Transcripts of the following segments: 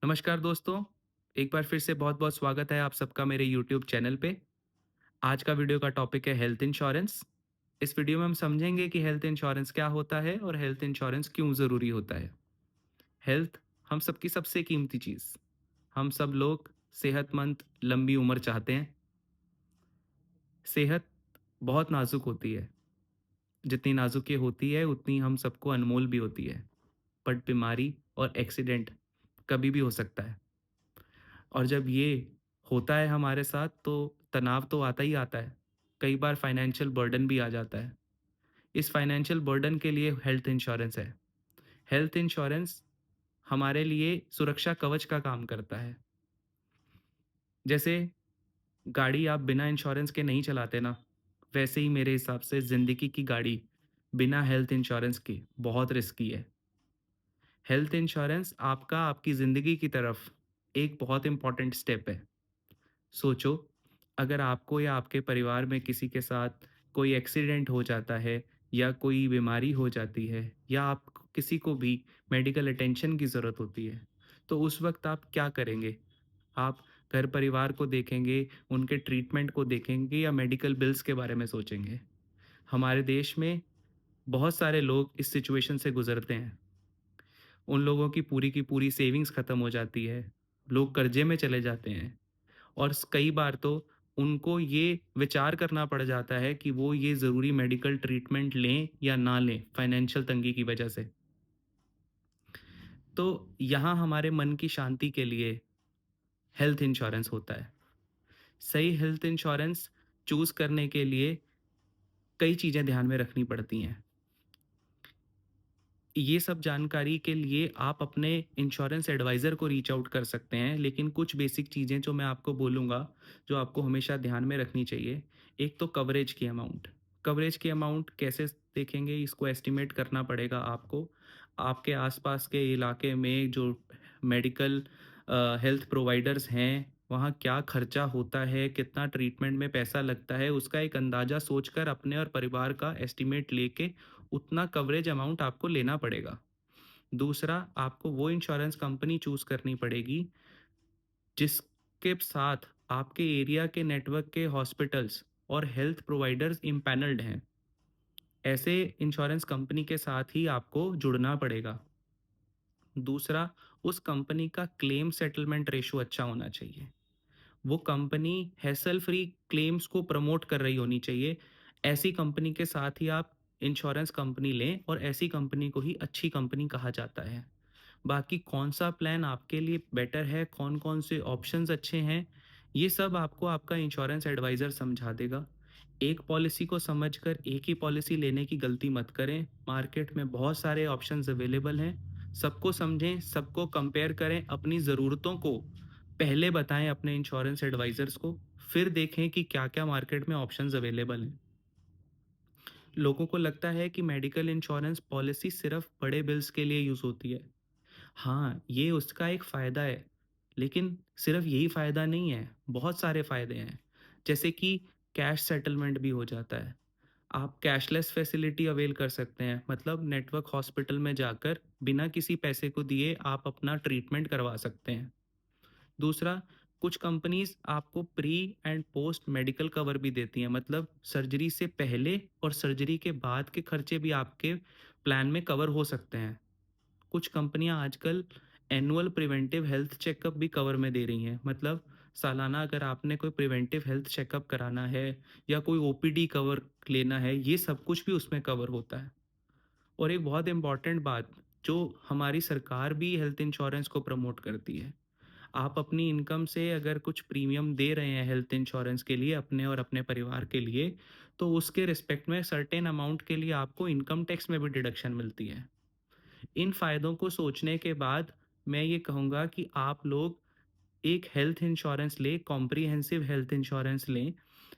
नमस्कार दोस्तों, एक बार फिर से बहुत-बहुत स्वागत है आप सबका मेरे यूट्यूब चैनल पे। आज का वीडियो का टॉपिक है हेल्थ इंश्योरेंस। इस वीडियो में हम समझेंगे कि हेल्थ इंश्योरेंस क्या होता है और हेल्थ इंश्योरेंस क्यों ज़रूरी होता है। हेल्थ हम सबकी सबसे कीमती चीज़। हम सब लोग सेहतमंद लंबी उम्र चाहते हैं। सेहत बहुत नाज़ुक होती है। जितनी नाज़ुक ये होती है उतनी हम सबको अनमोल भी होती है। बट बीमारी और एक्सीडेंट कभी भी हो सकता है। और जब ये होता है हमारे साथ तो तनाव तो आता ही आता है। कई बार फाइनेंशियल बर्डन भी आ जाता है। इस फाइनेंशियल बर्डन के लिए हेल्थ इंश्योरेंस है। हेल्थ इंश्योरेंस हमारे लिए सुरक्षा कवच का काम करता है। जैसे गाड़ी आप बिना इंश्योरेंस के नहीं चलाते ना, वैसे ही मेरे हिसाब से ज़िंदगी की गाड़ी बिना हेल्थ इंश्योरेंस के बहुत रिस्की है। हेल्थ इंश्योरेंस आपका आपकी ज़िंदगी की तरफ एक बहुत इम्पोर्टेंट स्टेप है। सोचो, अगर आपको या आपके परिवार में किसी के साथ कोई एक्सीडेंट हो जाता है या कोई बीमारी हो जाती है या आप किसी को भी मेडिकल अटेंशन की ज़रूरत होती है, तो उस वक़्त आप क्या करेंगे? आप घर परिवार को देखेंगे, उनके ट्रीटमेंट को देखेंगे या मेडिकल बिल्स के बारे में सोचेंगे? हमारे देश में बहुत सारे लोग इस सिचुएशन से गुज़रते हैं। उन लोगों की पूरी सेविंग्स ख़त्म हो जाती है। लोग कर्ज़े में चले जाते हैं। और कई बार तो उनको ये विचार करना पड़ जाता है कि वो ये ज़रूरी मेडिकल ट्रीटमेंट लें या ना लें फाइनेंशियल तंगी की वजह से। तो यहाँ हमारे मन की शांति के लिए हेल्थ इंश्योरेंस होता है। सही हेल्थ इंश्योरेंस चूज़ करने के लिए कई चीज़ें ध्यान में रखनी पड़ती हैं। ये सब जानकारी के लिए आप अपने इंश्योरेंस एडवाइज़र को रीच आउट कर सकते हैं, लेकिन कुछ बेसिक चीज़ें जो मैं आपको बोलूँगा, जो आपको हमेशा ध्यान में रखनी चाहिए। एक तो कवरेज की अमाउंट। कवरेज की अमाउंट कैसे देखेंगे, इसको एस्टिमेट करना पड़ेगा आपको। आपके आस-पास के इलाके में जो मेडिकल हेल्थ प्रोवाइडर्स हैं, वहाँ क्या खर्चा होता है, कितना ट्रीटमेंट में पैसा लगता है, उसका एक अंदाज़ा सोचकर अपने और परिवार का एस्टिमेट लेके उतना कवरेज अमाउंट आपको लेना पड़ेगा। दूसरा, आपको वो इंश्योरेंस कंपनी चूज़ करनी पड़ेगी, जिसके साथ आपके एरिया के नेटवर्क के हॉस्पिटल्स और हेल्थ प्रोवाइडर्स इम्पैनल्ड हैं। ऐसे इंश्योरेंस कंपनी के साथ ही आपको जुड़ना पड़ेगा। दूसरा, उस कंपनी का क्लेम सेटलमेंट रेशियो अच्छा होना चाहिए। वो कंपनी हैसल फ्री क्लेम्स को प्रमोट कर रही होनी चाहिए। ऐसी कंपनी के साथ ही आप इंश्योरेंस कंपनी लें और ऐसी कंपनी को ही अच्छी कंपनी कहा जाता है। बाकी कौन-सा प्लान आपके लिए बेटर है, कौन-कौन से ऑप्शंस अच्छे हैं, ये सब आपको आपका इंश्योरेंस एडवाइज़र समझा देगा। एक पॉलिसी को समझकर एक ही पॉलिसी लेने की गलती मत करें। मार्केट में बहुत सारे ऑप्शंस अवेलेबल हैं। सबको समझें, सबको कंपेयर करें, अपनी ज़रूरतों को पहले बताएँ अपने इंश्योरेंस एडवाइज़र्स को, फिर देखें कि क्या-क्या मार्केट में ऑप्शंस अवेलेबल हैं। लोगों को लगता है कि मेडिकल इंश्योरेंस पॉलिसी सिर्फ़ बड़े बिल्स के लिए यूज़ होती है। हाँ, ये उसका एक फ़ायदा है, लेकिन सिर्फ़ यही फ़ायदा नहीं है, बहुत सारे फ़ायदे हैं। जैसे कि कैश सेटलमेंट भी हो जाता है। आप कैशलेस फैसिलिटी अवेल कर सकते हैं, मतलब नेटवर्क हॉस्पिटल में जाकर बिना किसी पैसे को दिए आप अपना ट्रीटमेंट करवा सकते हैं। दूसरा, कुछ कंपनीज़ आपको pre and post medical cover भी देती हैं, मतलब सर्जरी से पहले और सर्जरी के बाद के खर्चे भी आपके प्लान में कवर हो सकते हैं। कुछ कंपनियां आजकल एनुअल प्रिवेंटिव हेल्थ चेकअप भी कवर में दे रही हैं, मतलब सालाना अगर आपने कोई प्रिवेंटिव हेल्थ चेकअप कराना है या कोई ओपीडी कवर लेना है, ये सब कुछ भी उसमें कवर होता है। और एक बहुत इंपॉर्टेंट बात, जो हमारी सरकार भी हेल्थ इंश्योरेंस को प्रमोट करती है, आप अपनी इनकम से अगर कुछ प्रीमियम दे रहे हैं हेल्थ इंश्योरेंस के लिए अपने और अपने परिवार के लिए, तो उसके रिस्पेक्ट में सर्टेन अमाउंट के लिए आपको इनकम टैक्स में भी डिडक्शन मिलती है। इन फ़ायदों को सोचने के बाद मैं ये कहूँगा कि आप लोग एक हेल्थ इंश्योरेंस लें, कॉम्प्रिहेंसिव हेल्थ इंश्योरेंस लें,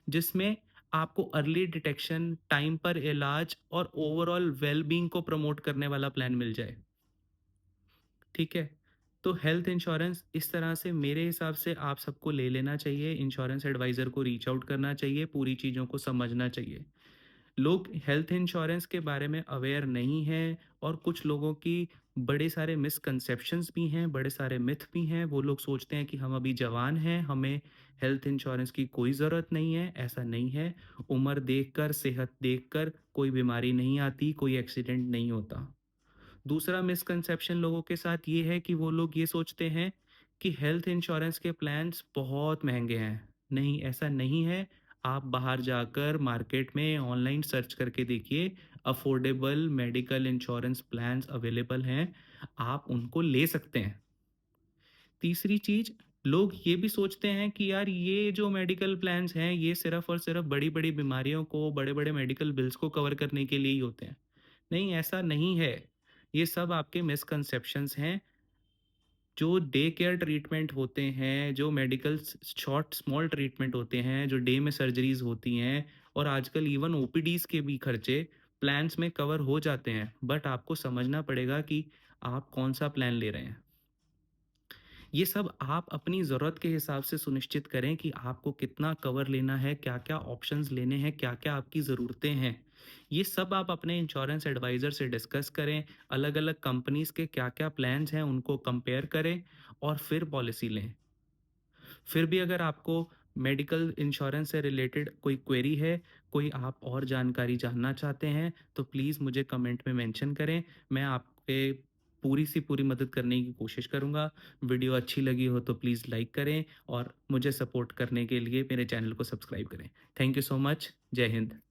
जिसमें आपको अर्ली डिटेक्शन, टाइम पर इलाज और ओवरऑल वेल-बीइंग को प्रमोट करने वाला प्लान मिल जाए। ठीक है? तो हेल्थ इंश्योरेंस इस तरह से मेरे हिसाब से आप सबको ले लेना चाहिए, इंश्योरेंस एडवाइज़र को रीच आउट करना चाहिए, पूरी चीज़ों को समझना चाहिए। लोग हेल्थ इंश्योरेंस के बारे में अवेयर नहीं हैं और कुछ लोगों की बड़े सारे मिसकंसेप्शंस भी हैं, बड़े सारे मिथ भी हैं। वो लोग सोचते हैं कि हम अभी जवान हैं, हमें हेल्थ इंश्योरेंस की कोई ज़रूरत नहीं है, ऐसा नहीं है। उम्र देखकर, सेहत देखकर कोई बीमारी नहीं आती, कोई एक्सीडेंट नहीं होता। दूसरा मिसकंसेप्शन लोगों के साथ ये है कि वो लोग ये सोचते हैं कि हेल्थ इंश्योरेंस के प्लान्स बहुत महंगे हैं। नहीं, ऐसा नहीं है। आप बाहर जाकर मार्केट में ऑनलाइन सर्च करके देखिए, affordable medical insurance plans available हैं, आप उनको ले सकते हैं। तीसरी चीज़, लोग ये भी सोचते हैं कि यार ये जो मेडिकल प्लान्स हैं, ये सिर्फ़ और सिर्फ़ बड़ी-बड़ी बीमारियों को, बड़े-बड़े मेडिकल बिल्स को कवर करने के लिए ही होते हैं। नहीं, ऐसा नहीं है। ये सब आपके मिसकंसेप्शंस हैं। जो डे केयर ट्रीटमेंट होते हैं, जो मेडिकल शॉर्ट स्मॉल ट्रीटमेंट होते हैं, जो डे में सर्जरीज़ होती हैं और आजकल इवन ओपीडीज़ के भी खर्चे प्लान्स में कवर हो जाते हैं। बट आपको समझना पड़ेगा कि आप कौन-सा प्लान ले रहे हैं। ये सब आप अपनी ज़रूरत के हिसाब से सुनिश्चित करें कि आपको कितना कवर लेना है, क्या-क्या ऑप्शंस लेने हैं, क्या-क्या आपकी ज़रूरतें हैं। ये सब आप अपने इंश्योरेंस एडवाइज़र से डिस्कस करें, अलग-अलग कंपनीज़ के क्या-क्या प्लान्स हैं, उनको कंपेयर करें और फिर पॉलिसी लें। फिर भी अगर आपको मेडिकल इंश्योरेंस से रिलेटेड कोई क्वेरी है, कोई आप और जानकारी जानना चाहते हैं, तो प्लीज़ मुझे कमेंट में मेंशन करें। मैं आपके पूरी सी पूरी मदद करने की कोशिश करूँगा। वीडियो अच्छी लगी हो तो प्लीज़ लाइक करें और मुझे सपोर्ट करने के लिए मेरे चैनल को सब्सक्राइब करें। Thank you so much. जय हिंद।